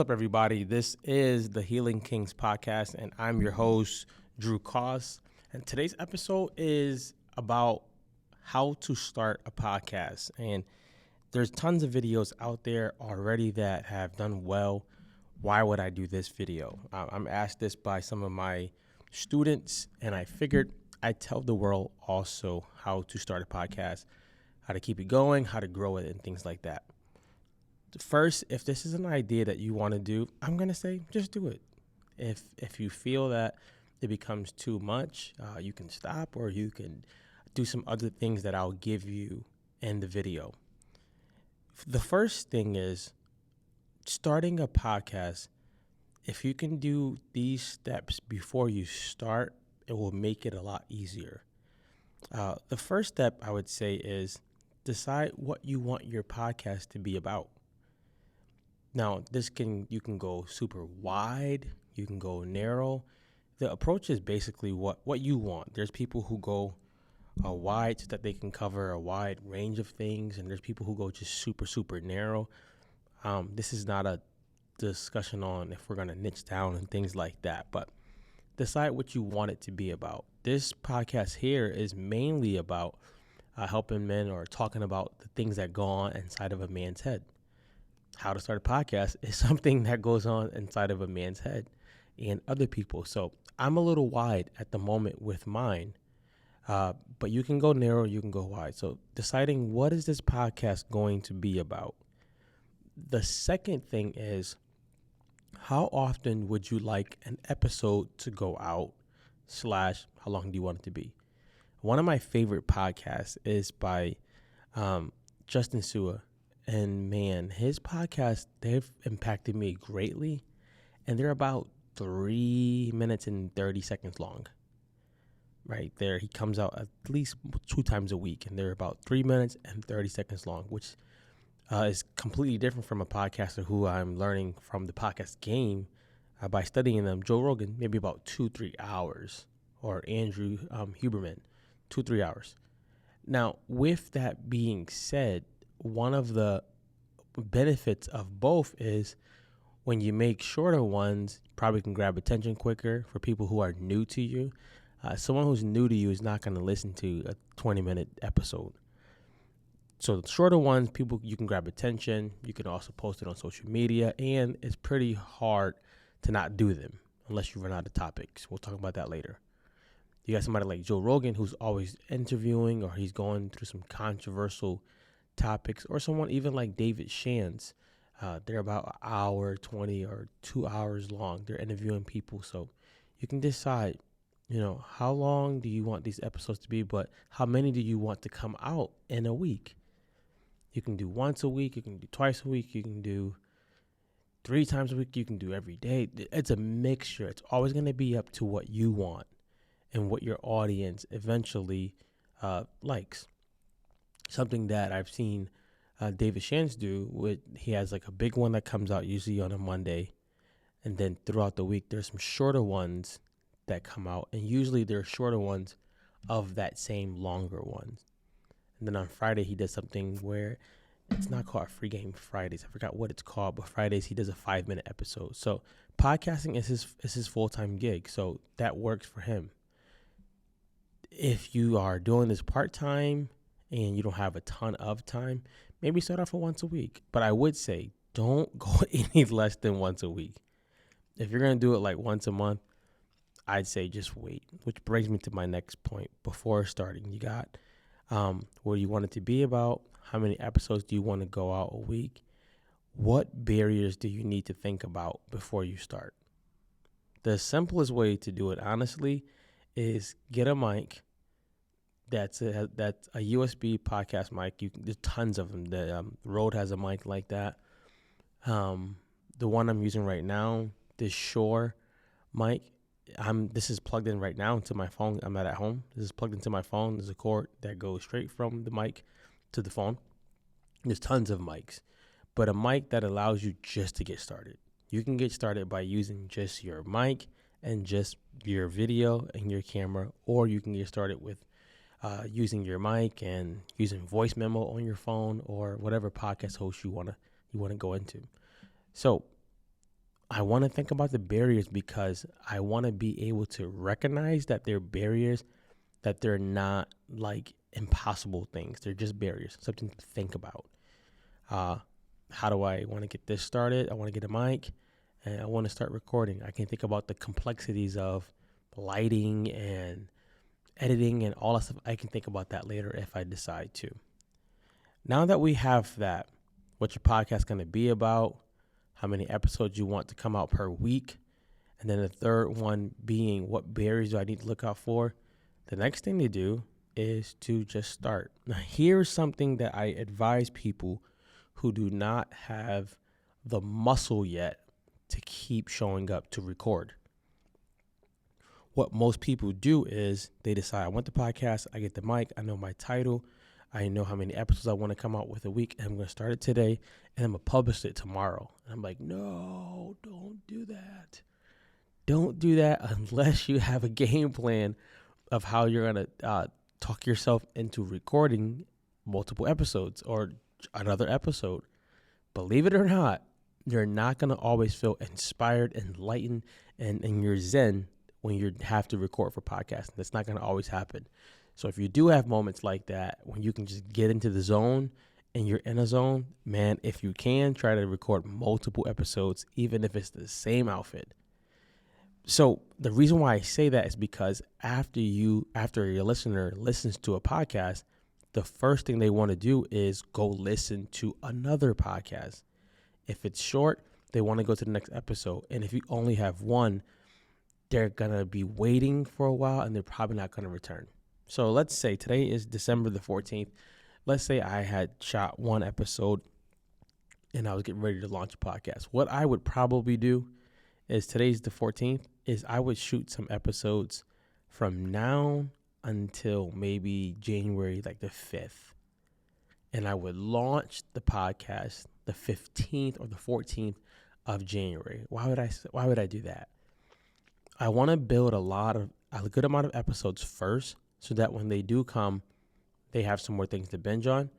What's up, everybody? This is the Healing Kings podcast, and I'm your host, Drew Koss. And today's episode is about how to start a podcast. And there's tons of videos out there already that have done well. Why would I do this video? I'm asked this by some of my students, and I figured I'd tell the world also how to start a podcast, how to keep it going, how to grow it, and things like that. First, if this is an idea that you want to do, I'm going to say just do it. If you feel that it becomes too much, you can stop, or you can do some other things that I'll give you in the video. The first thing is starting a podcast. If you can do these steps before you start, it will make it a lot easier. The first step I would say is decide what you want your podcast to be about. Now, you can go super wide, you can go narrow. The approach is basically what you want. There's people who go wide so that they can cover a wide range of things, and there's people who go just super, super narrow. This is not a discussion on if we're going to niche down and things like that, but decide what you want it to be about. This podcast here is mainly about helping men, or talking about the things that go on inside of a man's head. How to start a podcast is something that goes on inside of a man's head and other people. So I'm a little wide at the moment with mine, but you can go narrow, you can go wide. So deciding what is this podcast going to be about. The second thing is, how often would you like an episode to go out / how long do you want it to be? One of my favorite podcasts is by Justin Sua. And man, his podcasts, they've impacted me greatly. And they're about 3 minutes and 30 seconds long. Right there, he comes out at least 2 times a week. And they're about 3 minutes and 30 seconds long, which is completely different from a podcaster who I'm learning from the podcast game by studying them. Joe Rogan, maybe about 2-3 hours. Or Andrew Huberman, 2-3 hours. Now, with that being said, one of the benefits of both is when you make shorter ones, probably can grab attention quicker for people who are new to you. Someone who's new to you is not going to listen to a 20-minute episode. So the shorter ones, you can grab attention. You can also post it on social media, and it's pretty hard to not do them unless you run out of topics. We'll talk about that later. You got somebody like Joe Rogan who's always interviewing, or he's going through some controversial topics, or someone even like David Shands. They're about an hour 20 or 2 hours long. They're interviewing people, so you can decide, how long do you want these episodes to be, but how many do you want to come out in a week? You can do once a week, you can do twice a week, you can do 3 times a week, you can do every day. It's a mixture. It's always going to be up to what you want and what your audience eventually likes. Something that I've seen David Shands do, he has like a big one that comes out usually on a Monday, and then throughout the week there's some shorter ones that come out, and usually they're shorter ones of that same longer ones. And then on Friday he does something where it's not called Free Game Fridays. I forgot what it's called, but Fridays he does a 5-minute episode. So podcasting is his full-time gig, so that works for him. If you are doing this part-time and you don't have a ton of time, maybe start off with once a week. But I would say don't go any less than once a week. If you're going to do it like once a month, I'd say just wait. Which brings me to my next point. Before starting, you got what you want it to be about, how many episodes do you want to go out a week, what barriers do you need to think about before you start. The simplest way to do it, honestly, is get a mic. That's a USB podcast mic. There's tons of them. The Rode has a mic like that. The one I'm using right now, this Shure mic, this is plugged in right now into my phone. I'm not at home. This is plugged into my phone. There's a cord that goes straight from the mic to the phone. There's tons of mics, but a mic that allows you just to get started. You can get started by using just your mic and just your video and your camera, or you can get started with using your mic and using voice memo on your phone, or whatever podcast host you want to go into. So I want to think about the barriers because I want to be able to recognize that they're barriers, that they're not like impossible things. They're just barriers, something to think about. Uh, how do I want to get this started? I want to get a mic and I want to start recording. I can think about the complexities of lighting and editing and all that stuff. I can think about that later if I decide to. Now that we have that, what your podcast going to be about, how many episodes you want to come out per week, and then the third one being what barriers do I need to look out for, the next thing to do is to just start. Now, here's something that I advise people who do not have the muscle yet to keep showing up to record. What most people do is they decide, I want the podcast, I get the mic, I know my title, I know how many episodes I want to come out with a week, and I'm going to start it today, and I'm going to publish it tomorrow. And I'm like, no, don't do that. Don't do that unless you have a game plan of how you're going to talk yourself into recording multiple episodes or another episode. Believe it or not, you're not going to always feel inspired, enlightened, and you're zen when you have to record for podcasting. That's not going to always happen. So if you do have moments like that, when you can just get into the zone and you're in a zone, man, if you can, try to record multiple episodes, even if it's the same outfit. So the reason why I say that is because after your listener listens to a podcast, the first thing they want to do is go listen to another podcast. If it's short, they want to go to the next episode. And if you only have one, they're going to be waiting for a while and they're probably not going to return. So let's say today is December the 14th. Let's say I had shot one episode and I was getting ready to launch a podcast. What I would probably do is today's the 14th is I would shoot some episodes from now until maybe January like the 5th. And I would launch the podcast the 15th or the 14th of January. Why would I do that? I want to build a good amount of episodes first so that when they do come, they have some more things to binge on.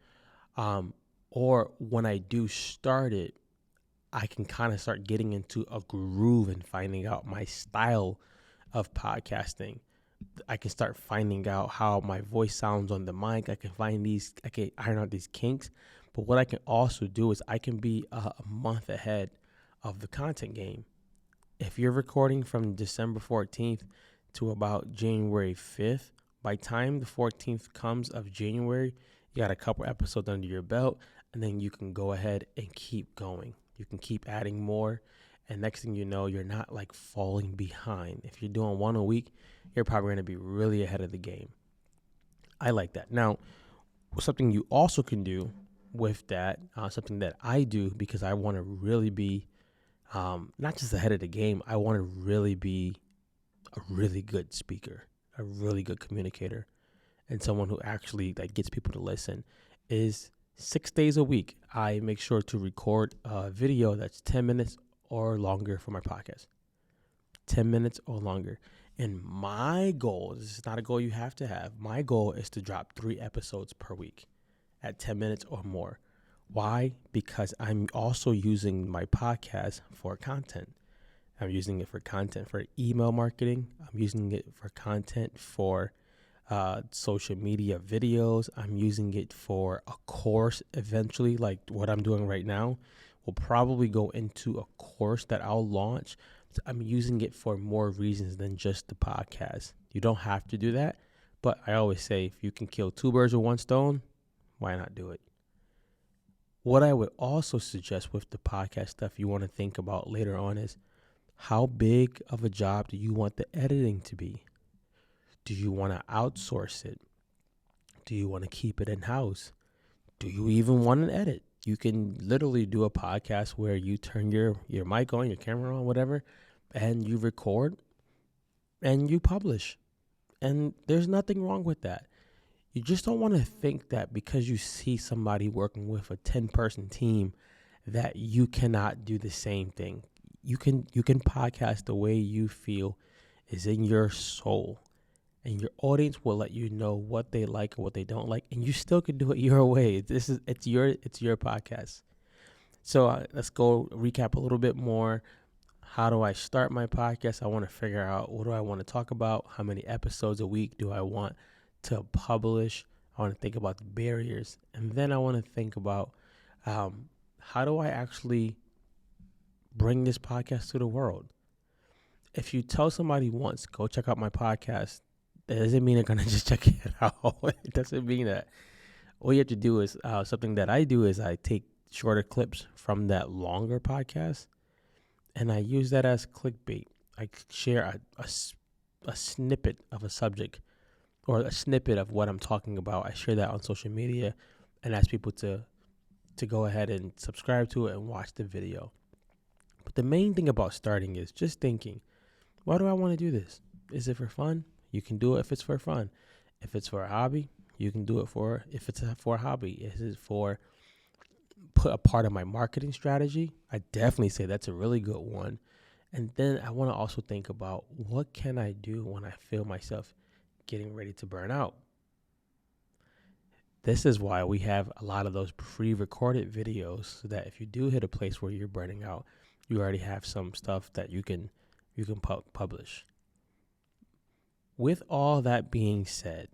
Or when I do start it, I can kind of start getting into a groove and finding out my style of podcasting. I can start finding out how my voice sounds on the mic. I can iron out these kinks. But what I can also do is I can be a month ahead of the content game. If you're recording from December 14th to about January 5th, by the time the 14th comes of January, you got a couple episodes under your belt, and then you can go ahead and keep going. You can keep adding more, and next thing you know, you're not like falling behind. If you're doing one a week, you're probably going to be really ahead of the game. I like that. Now, something you also can do with that, something that I do because I want to really be not just ahead of the game, I want to really be a really good speaker, a really good communicator, and someone who actually like gets people to listen. Is 6 days a week, I make sure to record a video that's 10 minutes or longer for my podcast. 10 minutes or longer. And my goal, this is not a goal you have to have, my goal is to drop 3 episodes per week at 10 minutes or more. Why? Because I'm also using my podcast for content. I'm using it for content for email marketing. I'm using it for content for social media videos. I'm using it for a course eventually, like what I'm doing right now will probably go into a course that I'll launch. So I'm using it for more reasons than just the podcast. You don't have to do that, but I always say if you can kill 2 birds with 1 stone, why not do it? What I would also suggest with the podcast stuff you want to think about later on is how big of a job do you want the editing to be? Do you want to outsource it? Do you want to keep it in-house? Do you even want an edit? You can literally do a podcast where you turn your mic on, your camera on, whatever, and you record and you publish. And there's nothing wrong with that. You just don't want to think that because you see somebody working with a 10-person team that you cannot do the same thing. You can podcast the way you feel is in your soul, and your audience will let you know what they like and what they don't like, and you still can do it your way. It's your podcast. So let's go recap a little bit more. How do I start my podcast? I want to figure out, what do I want to talk about? How many episodes a week do I want to publish? I want to think about the barriers. And then I want to think about, how do I actually bring this podcast to the world? If you tell somebody once, go check out my podcast, that doesn't mean they're going to just check it out. It doesn't mean that. All you have to do is, something that I do is I take shorter clips from that longer podcast, and I use that as clickbait. I share a snippet of a subject or a snippet of what I'm talking about. I share that on social media and ask people to go ahead and subscribe to it and watch the video. But the main thing about starting is just thinking, why do I want to do this? Is it for fun? You can do it if it's for fun. If it's for a hobby, you can do it if it's for a hobby. Is it for put a part of my marketing strategy? I definitely say that's a really good one. And then I want to also think about, what can I do when I feel myself getting ready to burn out? This is why we have a lot of those pre-recorded videos, so that if you do hit a place where you're burning out, you already have some stuff that you can publish. With all that being said,